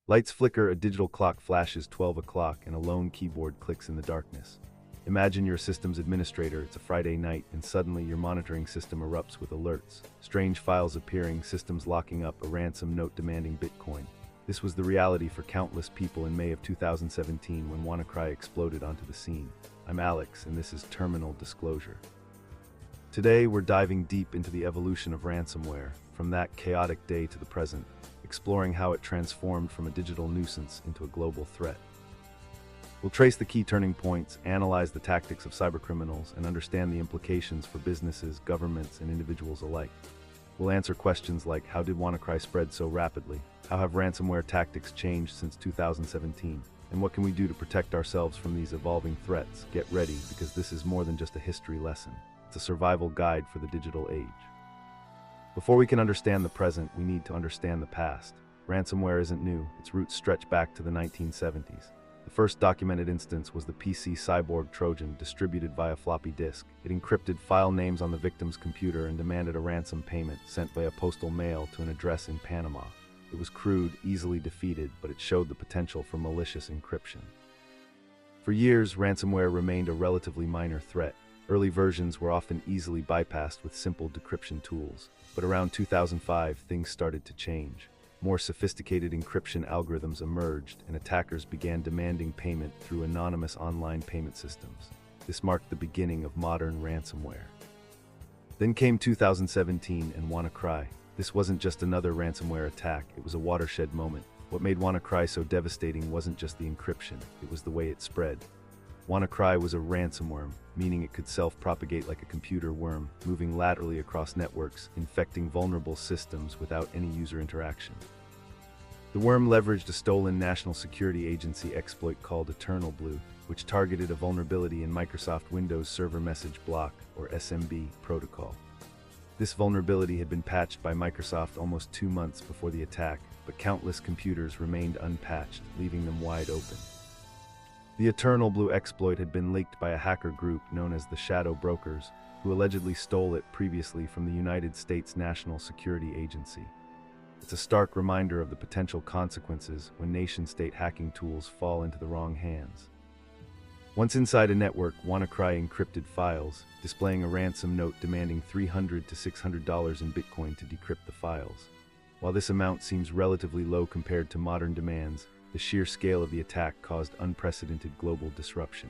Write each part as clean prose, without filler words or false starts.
Lights flicker, a digital clock flashes 12 o'clock, and a lone keyboard clicks in the darkness. Imagine you're a systems administrator, it's a Friday night, and suddenly your monitoring system erupts with alerts. Strange files appearing, systems locking up, a ransom note demanding Bitcoin. This was the reality for countless people in May of 2017 when WannaCry exploded onto the scene. I'm Alex, and this is Terminal Disclosure. Today, we're diving deep into the evolution of ransomware, from that chaotic day to the present, exploring how it transformed from a digital nuisance into a global threat. We'll trace the key turning points, analyze the tactics of cybercriminals, and understand the implications for businesses, governments, and individuals alike. We'll answer questions like, how did WannaCry spread so rapidly? How have ransomware tactics changed since 2017? And what can we do to protect ourselves from these evolving threats? Get ready, because this is more than just a history lesson. It's a survival guide for the digital age. Before we can understand the present, we need to understand the past. Ransomware isn't new. Its roots stretch back to the 1970s. The first documented instance was the PC Cyborg trojan, distributed via floppy disk. It encrypted file names on the victim's computer and demanded a ransom payment sent via postal mail to an address in Panama. It was crude, easily defeated, but it showed the potential for malicious encryption. For years, ransomware remained a relatively minor threat. Early versions were often easily bypassed with simple decryption tools. But around 2005, things started to change. More sophisticated encryption algorithms emerged, and attackers began demanding payment through anonymous online payment systems. This marked the beginning of modern ransomware. Then came 2017 and WannaCry. This wasn't just another ransomware attack, it was a watershed moment. What made WannaCry so devastating wasn't just the encryption, it was the way it spread. WannaCry was a ransomworm, meaning it could self-propagate like a computer worm, moving laterally across networks, infecting vulnerable systems without any user interaction. The worm leveraged a stolen National Security Agency exploit called Eternal Blue, which targeted a vulnerability in Microsoft Windows Server Message Block, or SMB, protocol. This vulnerability had been patched by Microsoft almost 2 months before the attack, but countless computers remained unpatched, leaving them wide open. The Eternal Blue exploit had been leaked by a hacker group known as the Shadow Brokers, who allegedly stole it previously from the United States National Security Agency. It's a stark reminder of the potential consequences when nation-state hacking tools fall into the wrong hands. Once inside a network, WannaCry encrypted files, displaying a ransom note demanding $300 to $600 in Bitcoin to decrypt the files. While this amount seems relatively low compared to modern demands, the sheer scale of the attack caused unprecedented global disruption.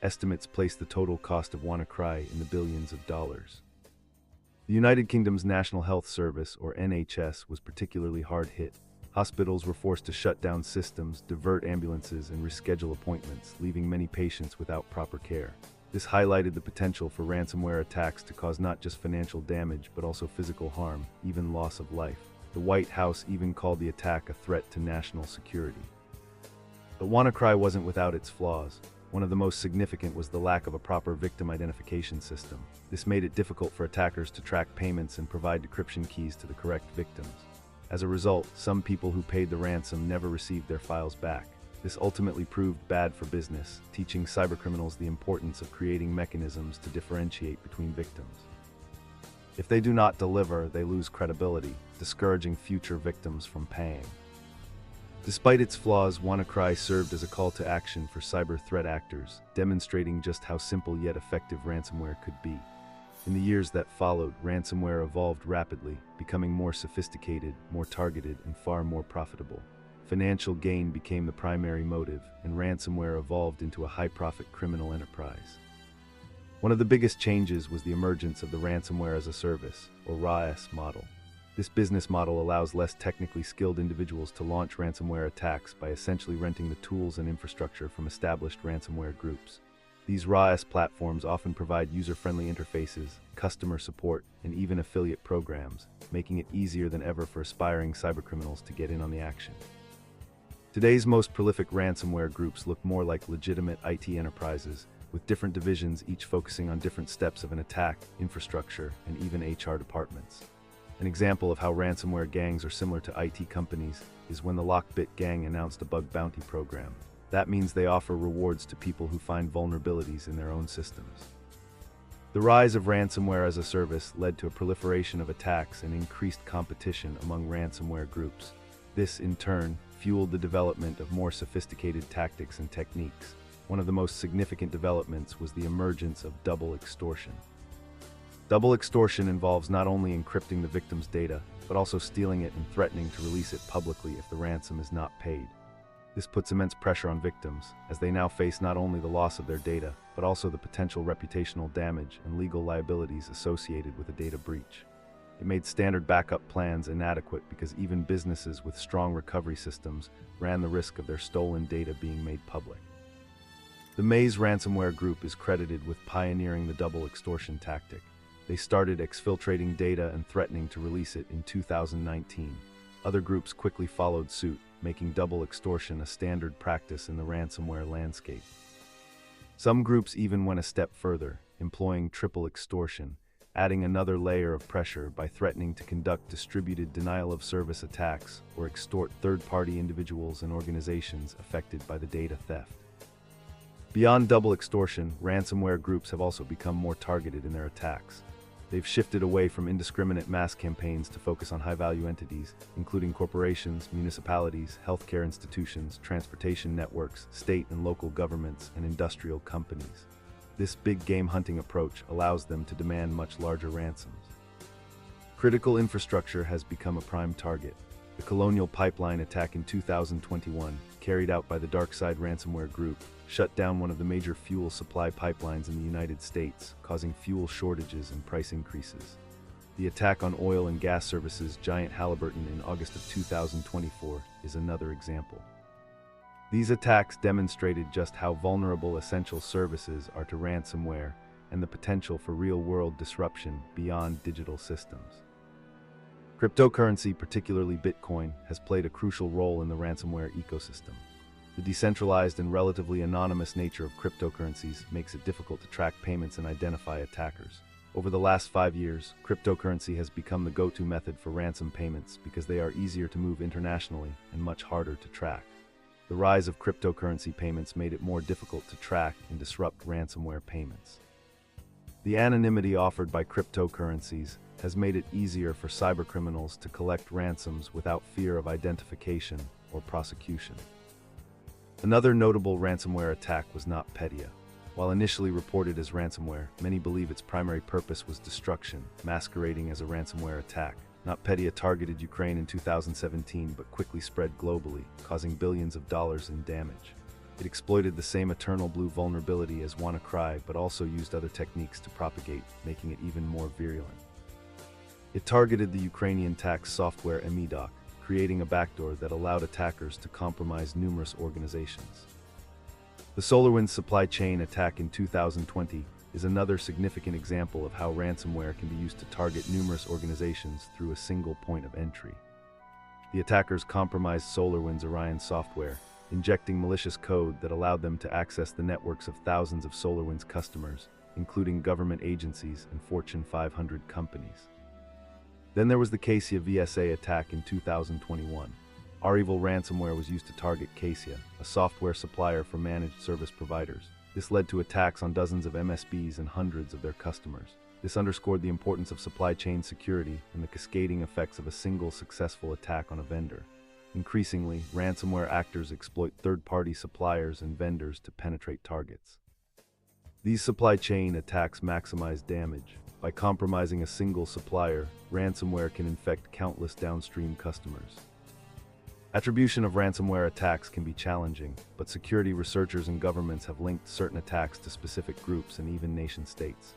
Estimates place the total cost of WannaCry in the billions of dollars. The United Kingdom's National Health Service, or NHS, was particularly hard hit. Hospitals were forced to shut down systems, divert ambulances, and reschedule appointments, leaving many patients without proper care. This highlighted the potential for ransomware attacks to cause not just financial damage, but also physical harm, even loss of life. The White House even called the attack a threat to national security. But WannaCry wasn't without its flaws. One of the most significant was the lack of a proper victim identification system. This made it difficult for attackers to track payments and provide decryption keys to the correct victims. As a result, some people who paid the ransom never received their files back. This ultimately proved bad for business, teaching cybercriminals the importance of creating mechanisms to differentiate between victims. If they do not deliver, they lose credibility, discouraging future victims from paying. Despite its flaws, WannaCry served as a call to action for cyber threat actors, demonstrating just how simple yet effective ransomware could be. In the years that followed, ransomware evolved rapidly, becoming more sophisticated, more targeted, and far more profitable. Financial gain became the primary motive, and ransomware evolved into a high-profit criminal enterprise. One of the biggest changes was the emergence of the Ransomware-as-a-Service, or RaaS model. This business model allows less technically skilled individuals to launch ransomware attacks by essentially renting the tools and infrastructure from established ransomware groups. These RaaS platforms often provide user-friendly interfaces, customer support, and even affiliate programs, making it easier than ever for aspiring cybercriminals to get in on the action. Today's most prolific ransomware groups look more like legitimate IT enterprises, with different divisions each focusing on different steps of an attack, infrastructure, and even HR departments. An example of how ransomware gangs are similar to IT companies is when the Lockbit gang announced a bug bounty program. That means they offer rewards to people who find vulnerabilities in their own systems. The rise of ransomware-as-a-service led to a proliferation of attacks and increased competition among ransomware groups. This, in turn, fueled the development of more sophisticated tactics and techniques. One of the most significant developments was the emergence of double extortion. Double extortion involves not only encrypting the victim's data, but also stealing it and threatening to release it publicly if the ransom is not paid. This puts immense pressure on victims, as they now face not only the loss of their data, but also the potential reputational damage and legal liabilities associated with a data breach. It made standard backup plans inadequate because even businesses with strong recovery systems ran the risk of their stolen data being made public. The Maze ransomware group is credited with pioneering the double extortion tactic. They started exfiltrating data and threatening to release it in 2019. Other groups quickly followed suit, making double extortion a standard practice in the ransomware landscape. Some groups even went a step further, employing triple extortion, adding another layer of pressure by threatening to conduct distributed denial-of-service attacks or extort third-party individuals and organizations affected by the data theft. Beyond double extortion, ransomware groups have also become more targeted in their attacks. They've shifted away from indiscriminate mass campaigns to focus on high-value entities, including corporations, municipalities, healthcare institutions, transportation networks, state and local governments, and industrial companies. This big game hunting approach allows them to demand much larger ransoms. Critical infrastructure has become a prime target. The Colonial Pipeline attack in 2021, carried out by the DarkSide ransomware group, shut down one of the major fuel supply pipelines in the United States, causing fuel shortages and price increases. The attack on oil and gas services giant Halliburton in August of 2024 is another example. These attacks demonstrated just how vulnerable essential services are to ransomware and the potential for real-world disruption beyond digital systems. Cryptocurrency, particularly Bitcoin, has played a crucial role in the ransomware ecosystem. The decentralized and relatively anonymous nature of cryptocurrencies makes it difficult to track payments and identify attackers. Over the last 5 years, cryptocurrency has become the go-to method for ransom payments because they are easier to move internationally and much harder to track. The rise of cryptocurrency payments made it more difficult to track and disrupt ransomware payments. The anonymity offered by cryptocurrencies has made it easier for cybercriminals to collect ransoms without fear of identification or prosecution. Another notable ransomware attack was NotPetya. While initially reported as ransomware, many believe its primary purpose was destruction, masquerading as a ransomware attack. NotPetya targeted Ukraine in 2017 but quickly spread globally, causing billions of dollars in damage. It exploited the same eternal blue vulnerability as WannaCry but also used other techniques to propagate, making it even more virulent. It targeted the Ukrainian tax software MEDOC, creating a backdoor that allowed attackers to compromise numerous organizations. The SolarWinds supply chain attack in 2020 is another significant example of how ransomware can be used to target numerous organizations through a single point of entry. The attackers compromised SolarWinds Orion software, injecting malicious code that allowed them to access the networks of thousands of SolarWinds customers, including government agencies and Fortune 500 companies. Then there was the Cassia VSA attack in 2021. REvil ransomware was used to target Cassia, a software supplier for managed service providers. This led to attacks on dozens of MSPs and hundreds of their customers. This underscored the importance of supply chain security and the cascading effects of a single successful attack on a vendor. Increasingly, ransomware actors exploit third-party suppliers and vendors to penetrate targets. These supply chain attacks maximize damage. By compromising a single supplier, ransomware can infect countless downstream customers. Attribution of ransomware attacks can be challenging, but security researchers and governments have linked certain attacks to specific groups and even nation-states.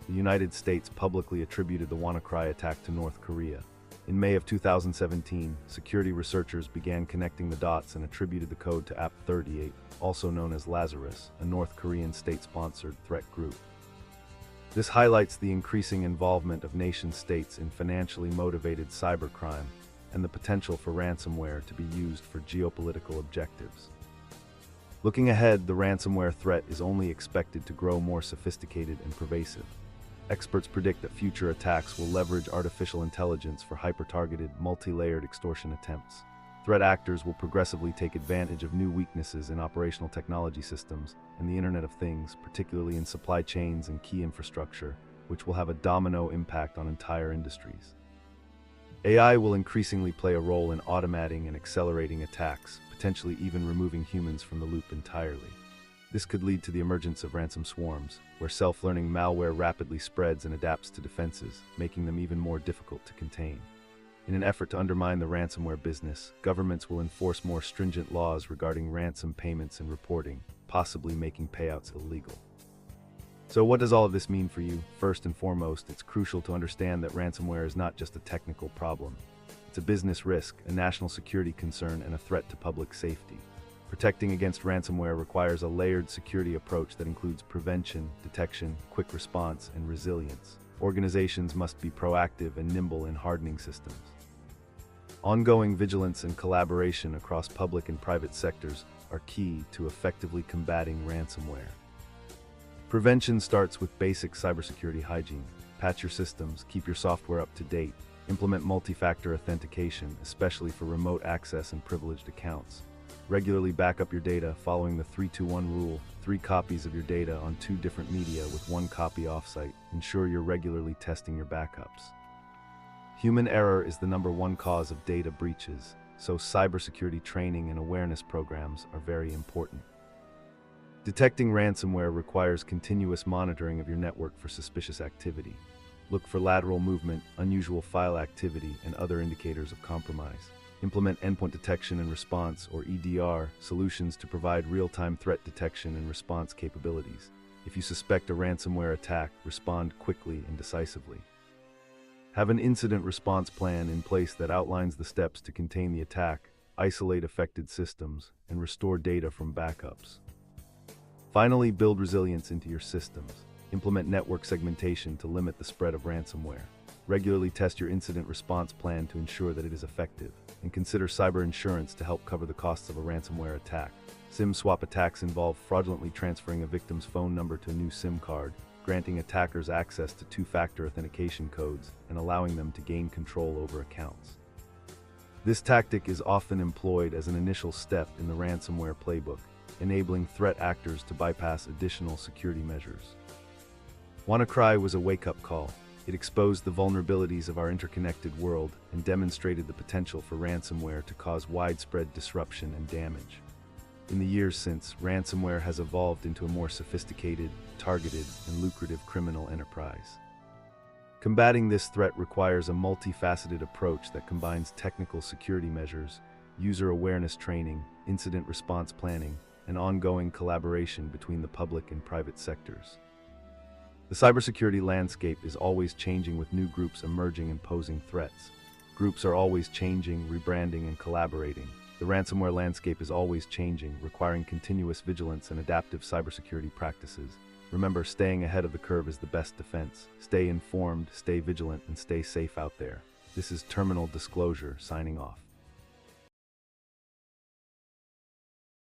The United States publicly attributed the WannaCry attack to North Korea. In May of 2017, security researchers began connecting the dots and attributed the code to App38, also known as Lazarus, a North Korean state-sponsored threat group. This highlights the increasing involvement of nation-states in financially motivated cybercrime and the potential for ransomware to be used for geopolitical objectives. Looking ahead, the ransomware threat is only expected to grow more sophisticated and pervasive. Experts predict that future attacks will leverage artificial intelligence for hyper-targeted, multi-layered extortion attempts. Threat actors will progressively take advantage of new weaknesses in operational technology systems and the Internet of Things, particularly in supply chains and key infrastructure, which will have a domino impact on entire industries. AI will increasingly play a role in automating and accelerating attacks, potentially even removing humans from the loop entirely. This could lead to the emergence of ransom swarms, where self-learning malware rapidly spreads and adapts to defenses, making them even more difficult to contain. In an effort to undermine the ransomware business, governments will enforce more stringent laws regarding ransom payments and reporting, possibly making payouts illegal. So what does all of this mean for you? First and foremost, it's crucial to understand that ransomware is not just a technical problem. It's a business risk, a national security concern, and a threat to public safety. Protecting against ransomware requires a layered security approach that includes prevention, detection, quick response, and resilience. Organizations must be proactive and nimble in hardening systems. Ongoing vigilance and collaboration across public and private sectors are key to effectively combating ransomware. Prevention starts with basic cybersecurity hygiene. Patch your systems, keep your software up to date, implement multi-factor authentication, especially for remote access and privileged accounts. Regularly back up your data following the 3-2-1 rule, 3 copies of your data on 2 different media with 1 copy offsite. Ensure you're regularly testing your backups. Human error is the #1 cause of data breaches, so cybersecurity training and awareness programs are very important. Detecting ransomware requires continuous monitoring of your network for suspicious activity. Look for lateral movement, unusual file activity, and other indicators of compromise. Implement endpoint detection and response, or EDR, solutions to provide real-time threat detection and response capabilities. If you suspect a ransomware attack, respond quickly and decisively. Have an incident response plan in place that outlines the steps to contain the attack, isolate affected systems, and restore data from backups. Finally, build resilience into your systems. Implement network segmentation to limit the spread of ransomware. Regularly test your incident response plan to ensure that it is effective, and consider cyber insurance to help cover the costs of a ransomware attack. SIM swap attacks involve fraudulently transferring a victim's phone number to a new SIM card, granting attackers access to 2-factor authentication codes, and allowing them to gain control over accounts. This tactic is often employed as an initial step in the ransomware playbook, enabling threat actors to bypass additional security measures. WannaCry was a wake-up call. It exposed the vulnerabilities of our interconnected world and demonstrated the potential for ransomware to cause widespread disruption and damage. In the years since, ransomware has evolved into a more sophisticated, targeted, and lucrative criminal enterprise. Combating this threat requires a multifaceted approach that combines technical security measures, user awareness training, incident response planning, and ongoing collaboration between the public and private sectors. The cybersecurity landscape is always changing, with new groups emerging and posing threats. Groups are always changing, rebranding, and collaborating. The ransomware landscape is always changing, requiring continuous vigilance and adaptive cybersecurity practices. Remember, staying ahead of the curve is the best defense. Stay informed, stay vigilant, and stay safe out there. This is Terminal Disclosure, signing off.